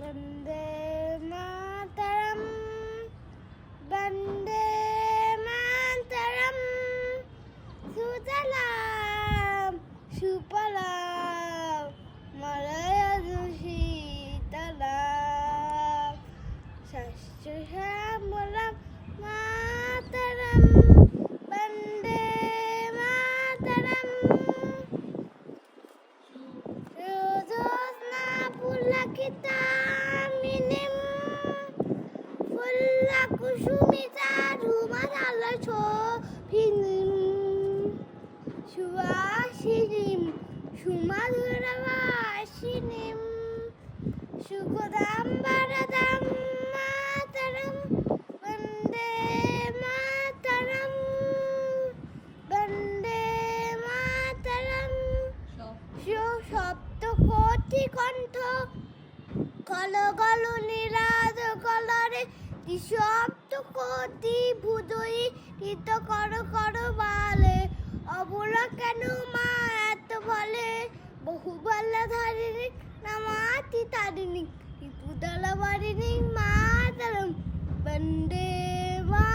वन्दे मातरम् वन्दे मातरम् सुजलां सुफलां मलयजु शीतलां शस्यश्यामलां मातरम् Vande Mataram Rososna pullakitaminim pullakusumita rumadala shobhinim Shuvashinim Shumaduravashinim Shugodam Bharadam Mataram Vande Mataram Vande Mataram শব্দ কোটি কণ্ঠ কল কল নিরাজ কলরে শব্দ কোটি ভুজই ঋত কর কর বালে অবলা কেন মা এত বলে বহু বল্লা ধারিনি নামাতি তারিনি পুদলা বারিনি মা তারম বন্দে মা